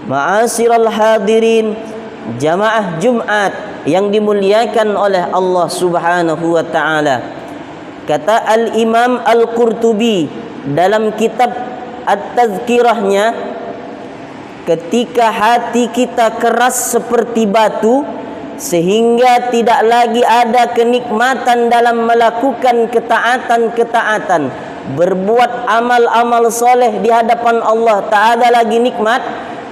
Ma'asyiral hadirin, jamaah Jumat yang dimuliakan oleh Allah Subhanahu wa taala. Kata Al-Imam Al-Qurtubi dalam kitab At-Tazkirahnya, ketika hati kita keras seperti batu sehingga tidak lagi ada kenikmatan dalam melakukan ketaatan-ketaatan, berbuat amal-amal soleh di hadapan Allah tak ada lagi nikmat,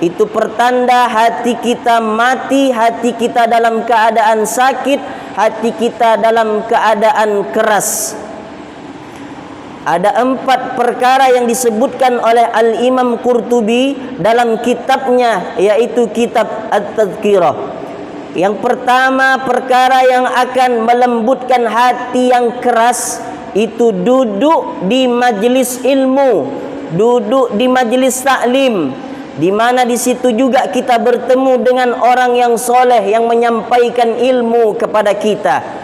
itu pertanda hati kita mati, hati kita dalam keadaan sakit, hati kita dalam keadaan keras. Ada 4 perkara yang disebutkan oleh Al-Imam Qurtubi dalam kitabnya, yaitu kitab At-Tazkirah. Yang pertama, perkara yang akan melembutkan hati yang keras itu duduk di majlis ilmu, duduk di majlis taklim, di mana di situ juga kita bertemu dengan orang yang soleh yang menyampaikan ilmu kepada kita.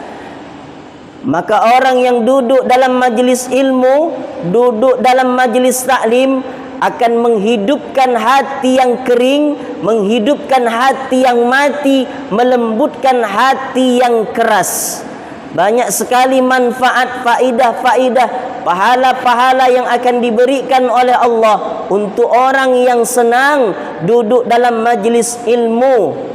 Maka orang yang duduk dalam majlis ilmu, duduk dalam majlis taklim akan menghidupkan hati yang kering, menghidupkan hati yang mati, melembutkan hati yang keras. Banyak sekali manfaat, faidah-faidah, pahala-pahala yang akan diberikan oleh Allah untuk orang yang senang duduk dalam majlis ilmu.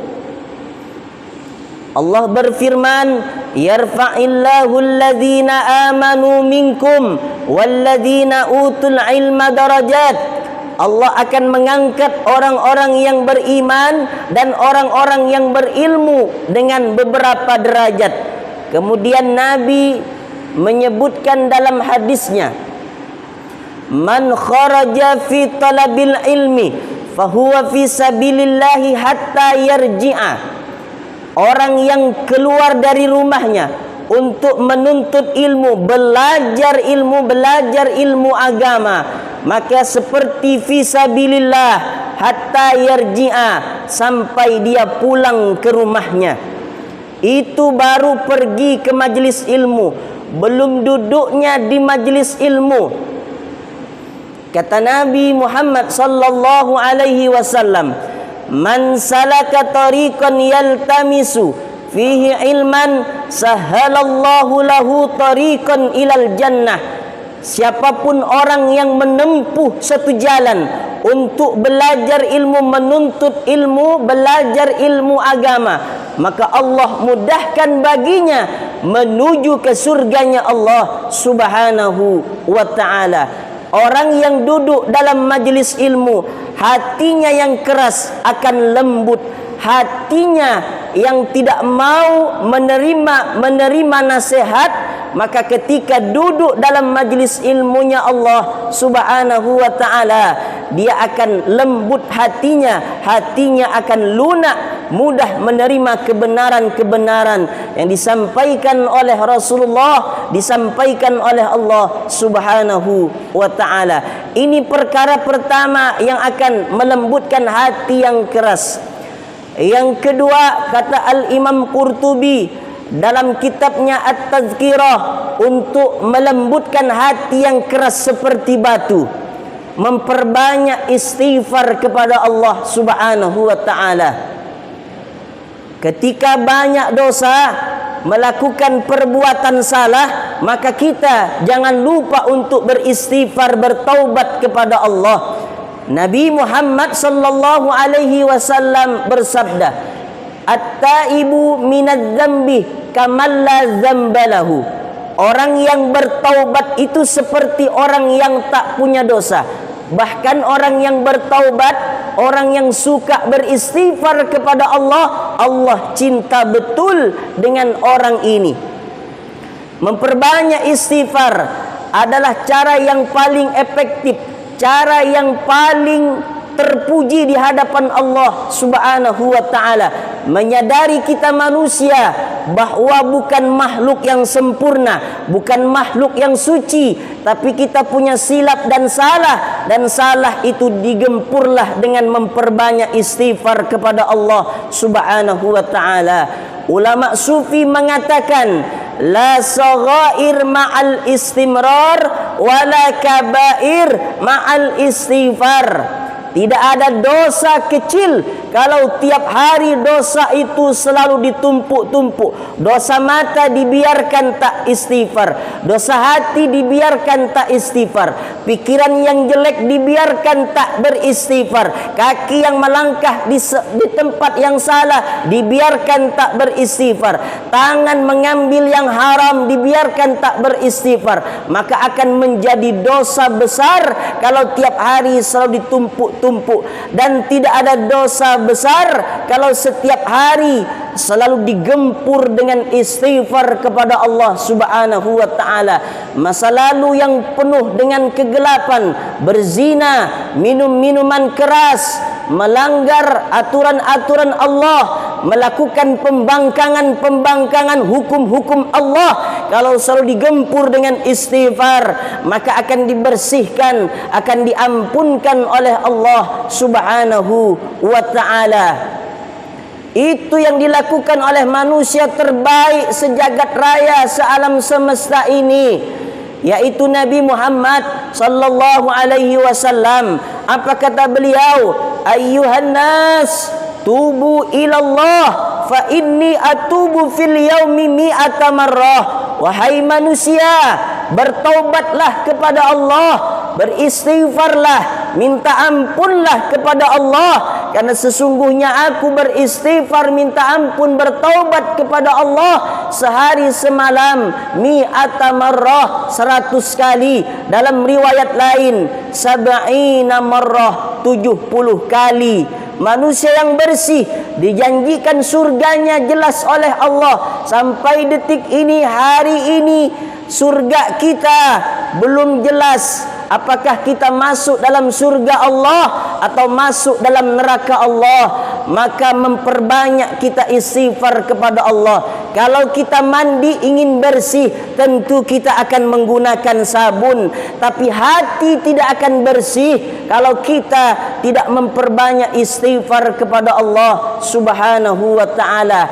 Allah berfirman, yarfa'illahu alladhina amanu minkum walladhina utul ilma darajat. Allah akan mengangkat orang-orang yang beriman dan orang-orang yang berilmu dengan beberapa derajat. Kemudian Nabi menyebutkan dalam hadisnya, man kharaja fi talabil ilmi fahuwa fi sabilillahi hatta yarji'a. Orang yang keluar dari rumahnya untuk menuntut ilmu, belajar ilmu agama, maka seperti fi sabilillah hatta yarji'a, sampai dia pulang ke rumahnya. Itu baru pergi ke majlis ilmu, belum duduknya di majlis ilmu. Kata Nabi Muhammad sallallahu alaihi wasallam, man salaka tariqan yaltamisu fihi ilman sahalallahu lahu tariqan ilal jannah. Siapapun orang yang menempuh satu jalan untuk belajar ilmu, menuntut ilmu, belajar ilmu agama, maka Allah mudahkan baginya menuju ke surganya Allah Subhanahu wa ta'ala. Orang yang duduk dalam majlis ilmu, hatinya yang keras akan lembut, hatinya yang tidak mau menerima nasihat, maka ketika duduk dalam majlis ilmunya Allah Subhanahu wa ta'ala, dia akan lembut hatinya akan lunak, mudah menerima kebenaran-kebenaran yang disampaikan oleh Rasulullah, disampaikan oleh Allah Subhanahu wa ta'ala. Ini perkara pertama yang akan melembutkan hati yang keras. Yang kedua, kata Al-Imam Qurtubi dalam kitabnya At-Tazkirah, untuk melembutkan hati yang keras seperti batu, memperbanyak istighfar kepada Allah Subhanahu wa ta'ala. Ketika banyak dosa, melakukan perbuatan salah, maka kita jangan lupa untuk beristighfar, bertaubat kepada Allah. Nabi Muhammad sallallahu alaihi wasallam bersabda, at-taibu minadz-dzambi kaman la dzambalahu. Orang yang bertaubat itu seperti orang yang tak punya dosa. Bahkan orang yang bertaubat, orang yang suka beristighfar kepada Allah, Allah cinta betul dengan orang ini. Memperbanyak istighfar adalah cara yang paling efektif, cara yang paling terpuji di hadapan Allah Subhanahu wa ta'ala. Menyadari kita manusia bahwa bukan makhluk yang sempurna, bukan makhluk yang suci, tapi kita punya silap dan salah itu digempurlah dengan memperbanyak istighfar kepada Allah Subhanahu wa ta'ala. Ulama sufi mengatakan, la saghair ma'al istimrar wala kabair ma'al istighfar. tidak ada dosa kecil kalau tiap hari dosa itu selalu ditumpuk-tumpuk. Dosa mata dibiarkan tak istighfar, dosa hati dibiarkan tak istighfar, pikiran yang jelek dibiarkan tak beristighfar, kaki yang melangkah di tempat yang salah dibiarkan tak beristighfar, tangan mengambil yang haram dibiarkan tak beristighfar, maka akan menjadi dosa besar kalau tiap hari selalu ditumpuk-tumpuk. Dan tidak ada dosa besar kalau setiap hari selalu digempur dengan istighfar kepada Allah Subhanahu wa taala. Masa lalu yang penuh dengan kegelapan, berzina, minum minuman keras, melanggar aturan-aturan Allah, melakukan pembangkangan hukum-hukum Allah, kalau selalu digempur dengan istighfar, maka akan dibersihkan, akan diampunkan oleh Allah Subhanahu wa ta'ala. Itu yang dilakukan oleh manusia terbaik sejagat raya sealam semesta ini, yaitu Nabi Muhammad sallallahu alaihi wasallam. Apa kata beliau? Ayyuhan nas, tubu ilallah fa inni atubu fil yaumi mi'ata marrah. Wahai manusia, bertaubatlah kepada Allah, beristighfarlah, minta ampunlah kepada Allah, karena sesungguhnya aku beristighfar, minta ampun, bertaubat kepada Allah sehari semalam mi'ata marrah, 100 kali. Dalam riwayat lain sab'ina marrah, 70 kali. Manusia yang bersih dijanjikan surganya jelas oleh Allah. Sampai detik ini, hari ini, surga kita belum jelas. Apakah kita masuk dalam surga Allah atau masuk dalam neraka Allah? Maka memperbanyak kita istighfar kepada Allah. Kalau kita mandi ingin bersih, tentu kita akan menggunakan sabun, tapi hati tidak akan bersih kalau kita tidak memperbanyak istighfar kepada Allah Subhanahu wa ta'ala.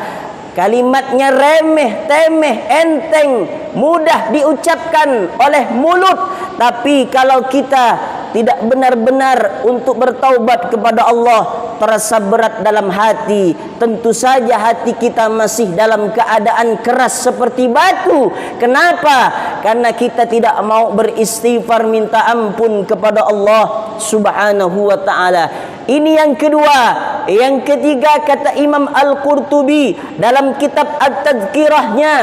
Kalimatnya remeh, temeh, enteng, mudah diucapkan oleh mulut, tapi kalau kita tidak benar-benar untuk bertaubat kepada Allah, terasa berat dalam hati. Tentu saja hati kita masih dalam keadaan keras seperti batu. Kenapa? Karena kita tidak mau beristighfar, minta ampun kepada Allah Subhanahu wa ta'ala. Ini yang kedua. Yang ketiga, kata Imam Al-Qurtubi dalam kitab At-Tadhkirahnya,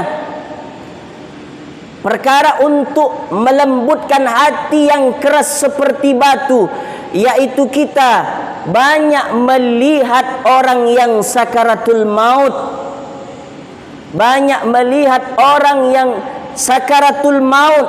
perkara untuk melembutkan hati yang keras seperti batu, yaitu kita banyak melihat orang yang sakaratul maut. Banyak melihat orang yang sakaratul maut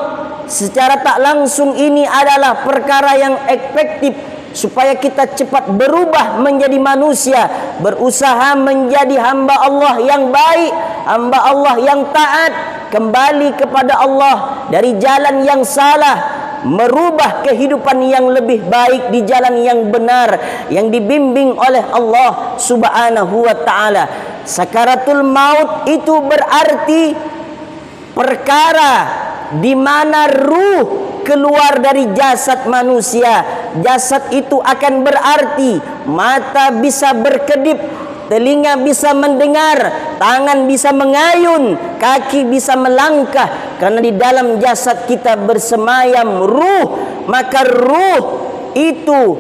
secara tak langsung. Ini adalah perkara yang efektif supaya kita cepat berubah menjadi manusia, berusaha menjadi hamba Allah yang baik, hamba Allah yang taat, kembali kepada Allah dari jalan yang salah, merubah kehidupan yang lebih baik di jalan yang benar, yang dibimbing oleh Allah Subhanahu wa ta'ala. Sakaratul maut itu berarti perkara di mana ruh keluar dari jasad manusia. Jasad itu akan berarti mata bisa berkedip, telinga bisa mendengar, tangan bisa mengayun, kaki bisa melangkah, karena di dalam jasad kita bersemayam ruh. Maka ruh itu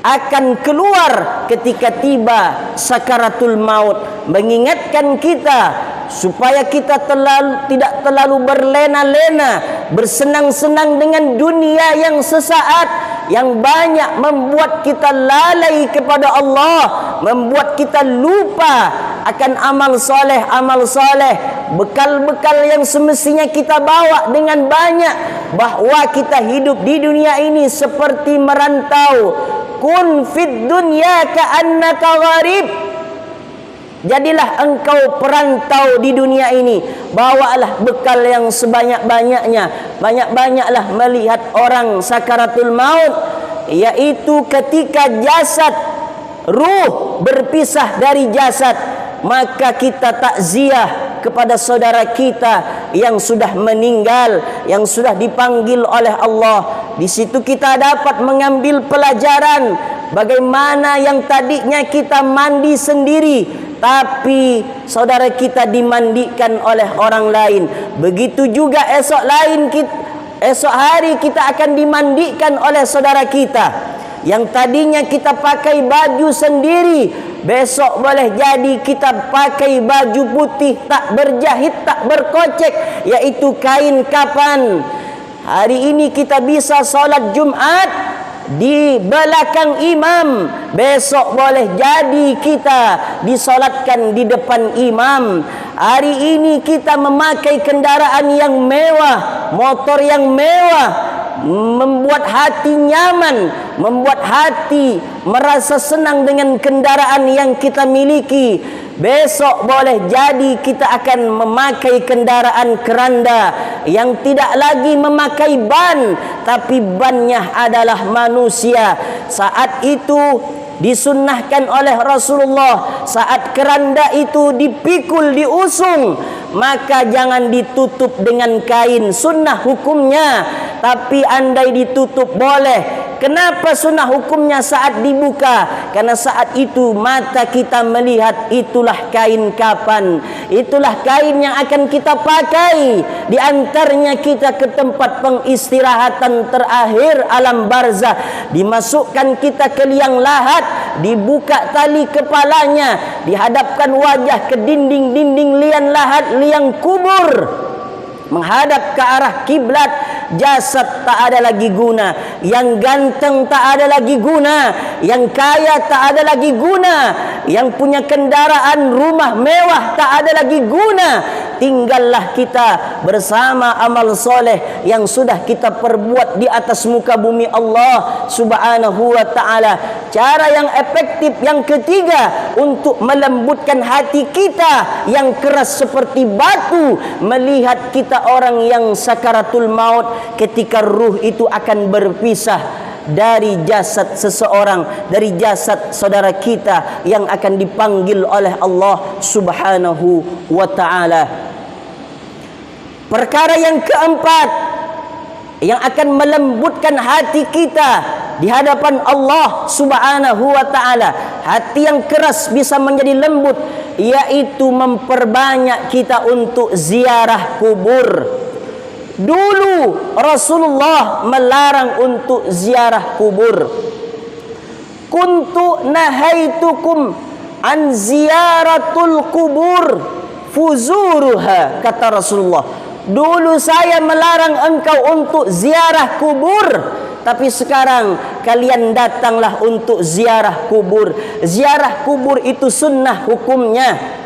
akan keluar ketika tiba sakaratul maut, mengingatkan kita supaya kita tidak terlalu berlena-lena, bersenang-senang dengan dunia yang sesaat, yang banyak membuat kita lalai kepada Allah, membuat kita lupa akan amal soleh, bekal-bekal yang semestinya kita bawa dengan banyak, bahwa kita hidup di dunia ini seperti merantau. Kun fid dunya ka'annaka gharib. Jadilah engkau perantau di dunia ini. Bawalah bekal yang sebanyak-banyaknya. Banyak-banyaklah melihat orang sakaratul maut, yaitu ketika jasad, ruh berpisah dari jasad, maka kita takziah kepada saudara kita yang sudah meninggal, yang sudah dipanggil oleh Allah. Di situ kita dapat mengambil pelajaran bagaimana yang tadinya kita mandi sendiri, tapi saudara kita dimandikan oleh orang lain. Begitu juga esok hari kita akan dimandikan oleh saudara kita. Yang tadinya kita pakai baju sendiri, besok boleh jadi kita pakai baju putih tak berjahit, tak berkocek, yaitu kain kapan. Hari ini kita bisa solat Jumat di belakang imam, besok boleh jadi kita disolatkan di depan imam. Hari ini kita memakai kendaraan yang mewah, motor yang mewah, membuat hati nyaman, membuat hati merasa senang dengan kendaraan yang kita miliki. Besok boleh jadi kita akan memakai kendaraan keranda yang tidak lagi memakai ban, tapi bannya adalah manusia. Saat itu disunnahkan oleh Rasulullah, saat keranda itu dipikul, diusung, maka jangan ditutup dengan kain, sunnah hukumnya. Tapi andai ditutup boleh. Kenapa sunnah hukumnya saat dibuka? Karena saat itu mata kita melihat itulah kain kapan, itulah kain yang akan kita pakai di antaranya kita ke tempat pengistirahatan terakhir alam barzah. Dimasukkan kita ke liang lahat, dibuka tali kepalanya, dihadapkan wajah ke dinding-dinding liang lahat, liang kubur, menghadap ke arah kiblat. Jasad tak ada lagi guna, yang ganteng tak ada lagi guna, yang kaya tak ada lagi guna, yang punya kendaraan rumah mewah tak ada lagi guna. Tinggallah kita bersama amal soleh yang sudah kita perbuat di atas muka bumi Allah Subhanahu wa ta'ala. Cara yang efektif yang ketiga untuk melembutkan hati kita yang keras seperti batu, melihat kita orang yang sakaratul maut, ketika ruh itu akan berpisah dari jasad seseorang, dari jasad saudara kita yang akan dipanggil oleh Allah Subhanahu wa ta'ala. Perkara yang keempat yang akan melembutkan hati kita di hadapan Allah Subhanahu wa ta'ala, hati yang keras bisa menjadi lembut, yaitu memperbanyak kita untuk ziarah kubur. Dulu Rasulullah melarang untuk ziarah kubur. Kuntu nahaitukum an ziyaratul kubur fuzuruha, kata Rasulullah. Dulu saya melarang engkau untuk ziarah kubur, tapi sekarang kalian datanglah untuk ziarah kubur. Ziarah kubur itu sunnah hukumnya.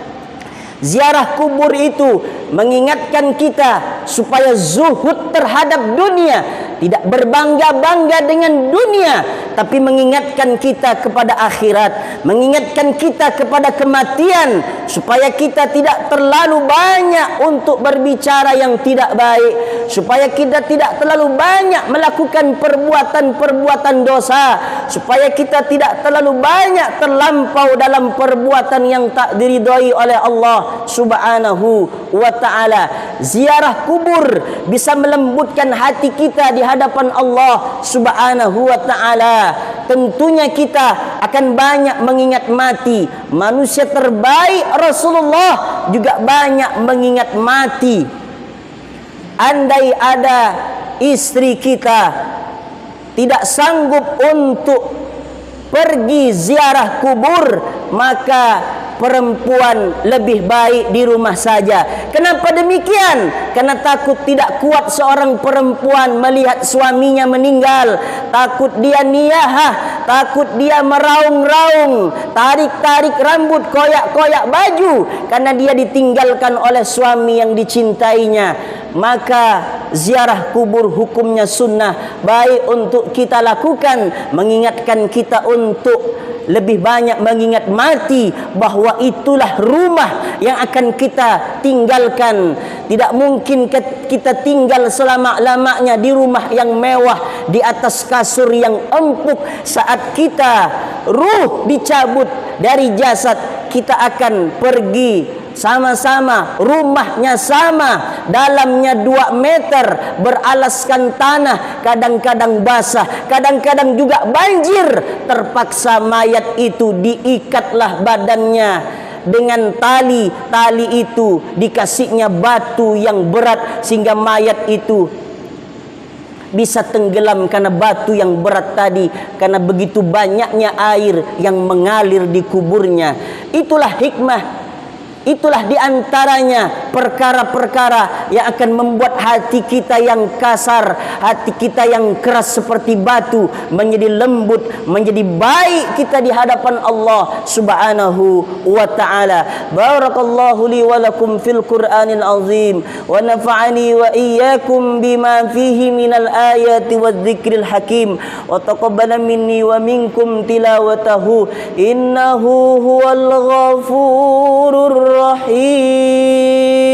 Ziarah kubur itu mengingatkan kita supaya zuhud terhadap dunia, tidak berbangga-bangga dengan dunia, tapi mengingatkan kita kepada akhirat, mengingatkan kita kepada kematian, supaya kita tidak terlalu banyak untuk berbicara yang tidak baik, supaya kita tidak terlalu banyak melakukan perbuatan-perbuatan dosa, supaya kita tidak terlalu banyak terlampau dalam perbuatan yang tak diridhai oleh Allah Subhanahu wa ta'ala. Ziarah kubur bisa melembutkan hati kita di hadapan Allah Subhanahu wa ta'ala. Tentunya kita akan banyak mengingat mati. Manusia terbaik Rasulullah juga banyak mengingat mati. Andai ada istri kita tidak sanggup untuk pergi ziarah kubur, maka perempuan lebih baik di rumah saja. Kenapa demikian? Karena takut tidak kuat seorang perempuan melihat suaminya meninggal, takut dia niyahah, takut dia meraung-raung, tarik-tarik rambut, koyak-koyak baju, karena dia ditinggalkan oleh suami yang dicintainya. Maka ziarah kubur hukumnya sunnah, baik untuk kita lakukan, mengingatkan kita untuk lebih banyak mengingat mati, bahwa itulah rumah yang akan kita tinggalkan. Tidak mungkin kita tinggal selama-lamanya di rumah yang mewah, di atas kasur yang empuk. Saat kita ruh dicabut dari jasad, kita akan pergi sama-sama, rumahnya sama, dalamnya 2 meter, beralaskan tanah, kadang-kadang basah, kadang-kadang juga banjir. Terpaksa mayat itu diikatlah badannya dengan tali. Tali itu dikasihnya batu yang berat sehingga mayat itu bisa tenggelam karena batu yang berat tadi, karena begitu banyaknya air yang mengalir di kuburnya. Itulah hikmah. Itulah diantaranya perkara-perkara yang akan membuat hati kita yang kasar, hati kita yang keras seperti batu, menjadi lembut, menjadi baik kita di hadapan Allah Subhanahu wa ta'ala. Barakallahu li wa lakum fil Qur'anil azim, wa nafa'ani wa iyyakum bima fihi minal ayati wadh-dhikril hakim, wa taqabbala minni wa minkum tilawatahu, innahu huwal ghafurur Rahim.